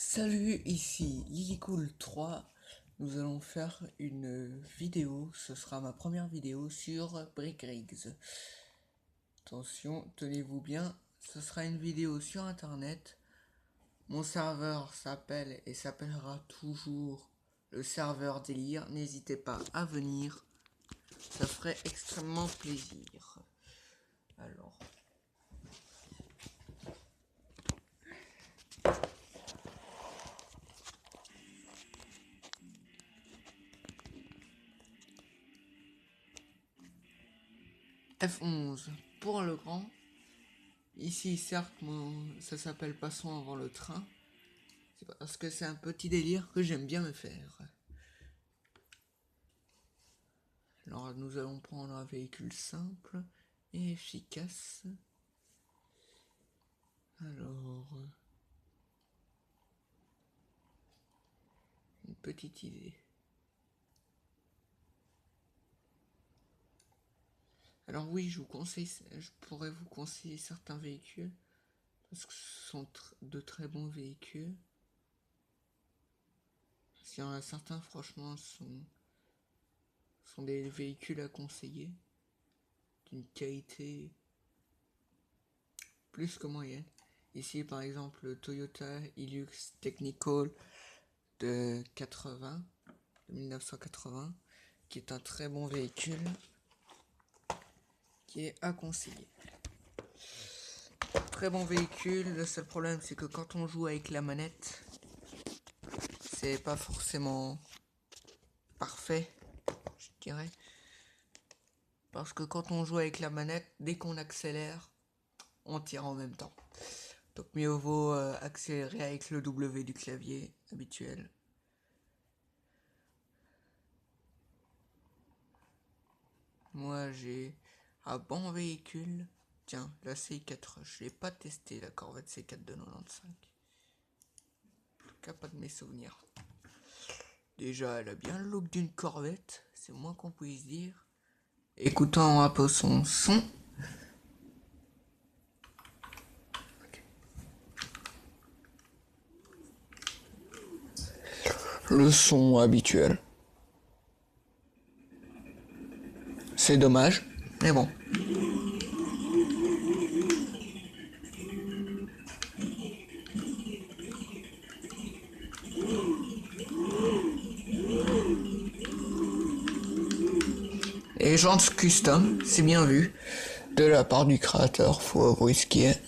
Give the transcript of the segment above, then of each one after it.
Salut, ici LilyCool3. Nous allons faire une vidéo. Ce sera ma première vidéo sur BrickRigs. Attention, tenez-vous bien. Ce sera une vidéo sur internet. Mon serveur s'appelle et s'appellera toujours le serveur délire. N'hésitez pas à venir. Ça ferait extrêmement plaisir. Alors. F11 pour le grand. Ici, certes, ça s'appelle Passons avant le train. C'est parce que c'est un petit délire que j'aime bien me faire. Alors, nous allons prendre un véhicule simple et efficace. Alors, une petite idée. Alors oui, je pourrais vous conseiller certains véhicules parce que ce sont de très bons véhicules. S'il y en a certains, franchement, sont des véhicules à conseiller d'une qualité plus que moyenne. Ici, par exemple, le Toyota Hilux Technical de 1980, qui est un très bon véhicule qui est à conseiller. Très bon véhicule, le seul problème c'est que quand on joue avec la manette, c'est pas forcément parfait, je dirais. Parce que quand on joue avec la manette, dès qu'on accélère, on tire en même temps. Donc mieux vaut accélérer avec le W du clavier habituel. Moi j'ai un bon véhicule. Tiens, la C4, je l'ai pas testé la Corvette C4 de 95. Plus qu'à pas de mes souvenirs. Déjà, elle a bien le look d'une Corvette, c'est moins qu'on puisse dire. Écoutons un peu son son. Le son habituel. C'est dommage, mais bon. Et jantes custom, c'est bien vu. De la part du créateur, faut avouer ce qui est.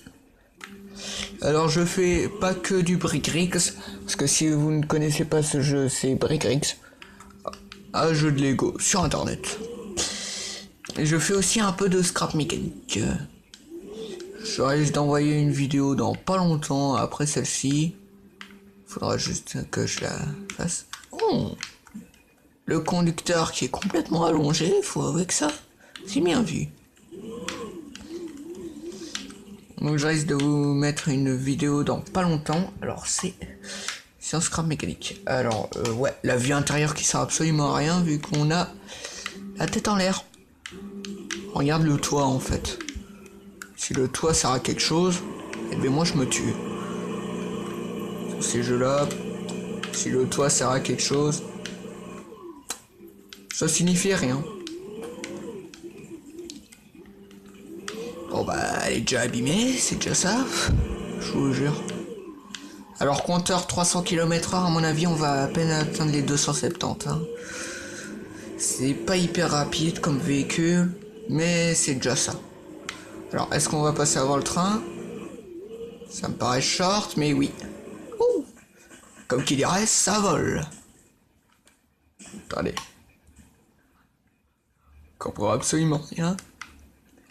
Alors je fais pas que du BrickRigs, parce que si vous ne connaissez pas ce jeu, c'est BrickRigs. Un jeu de Lego sur internet. Et je fais aussi un peu de scrap mécanique. Je risque d'envoyer une vidéo dans pas longtemps après celle-ci. Faudra juste que je la fasse. Oh, le conducteur qui est complètement allongé, faut avouer que ça, c'est bien vu. Donc je risque de vous mettre une vidéo dans pas longtemps. Alors c'est un scrap mécanique. Alors ouais, la vue intérieure qui sert absolument à rien vu qu'on a la tête en l'air. Regarde le toit en fait. Si le toit sert à quelque chose, eh bien moi je me tue. Sur ces jeux là, si le toit sert à quelque chose, ça signifie rien. Bon bah elle est déjà abîmée, c'est déjà ça. Je vous jure. Alors compteur 300 km/h, à mon avis on va à peine atteindre les 270. Hein. C'est pas hyper rapide comme véhicule, mais c'est déjà ça. Alors est-ce qu'on va passer avant le train? Ça me paraît short, mais oui. Ouh, comme qu'il dirait, ça vole. Attendez. Je comprends absolument rien.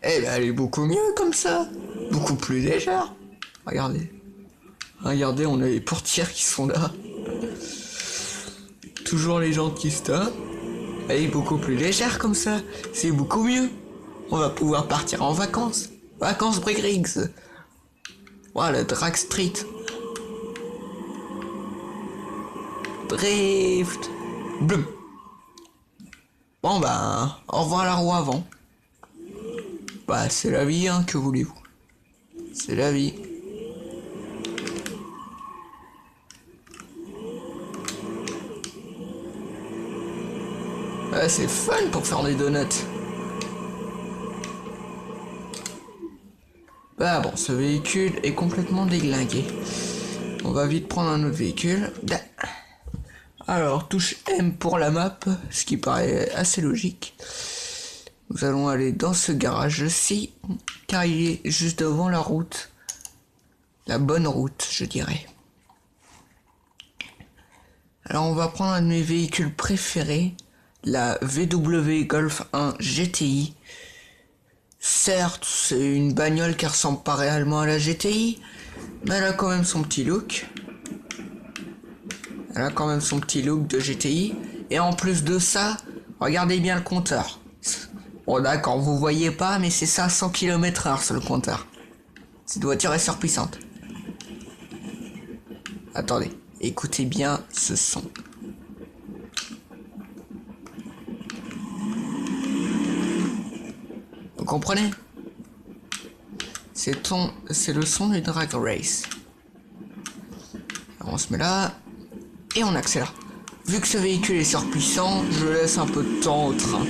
Eh ben elle est beaucoup mieux comme ça. Beaucoup plus légère. Regardez. Regardez, on a les portières qui sont là. Toujours les gens qui stoppent. Elle est beaucoup plus légère comme ça. C'est beaucoup mieux. On va pouvoir partir en vacances. Vacances BrickRigs. Voilà, Drag Street. Drift. Blum. Bon ben, au revoir la roue avant. Bah c'est la vie, hein, que voulez-vous. C'est la vie. Ouais, c'est fun pour faire des donuts. Bah bon, ce véhicule est complètement déglingué. On va vite prendre un autre véhicule. Alors, touche M pour la map, ce qui paraît assez logique. Nous allons aller dans ce garage-ci, car il est juste devant la route. La bonne route, je dirais. Alors, on va prendre un de mes véhicules préférés, la VW Golf 1 GTI. Certes, c'est une bagnole qui ressemble pas réellement à la GTI, mais elle a quand même son petit look. Elle a quand même son petit look de GTI. Et en plus de ça, regardez bien le compteur. Bon d'accord, vous voyez pas, mais c'est 500 km/h sur le compteur. Cette voiture est surpuissante. Attendez, écoutez bien ce son. Vous comprenez? C'est le son du drag race. Alors on se met là et on accélère. Vu que ce véhicule est surpuissant, je laisse un peu de temps au train.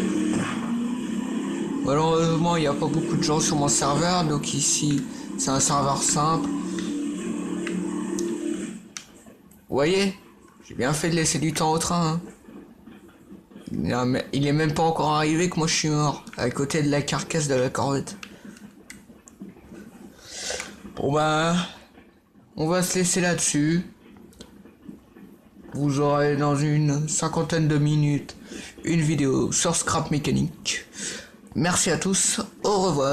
Malheureusement, il n'y a pas beaucoup de gens sur mon serveur, donc ici, c'est un serveur simple. Vous voyez, j'ai bien fait de laisser du temps au train. Hein. Il est même pas encore arrivé que moi je suis mort, à côté de la carcasse de la corvette. Bon bah, on va se laisser là-dessus. Vous aurez dans une cinquantaine de minutes une vidéo sur Scrap Mécanique. Merci à tous, au revoir.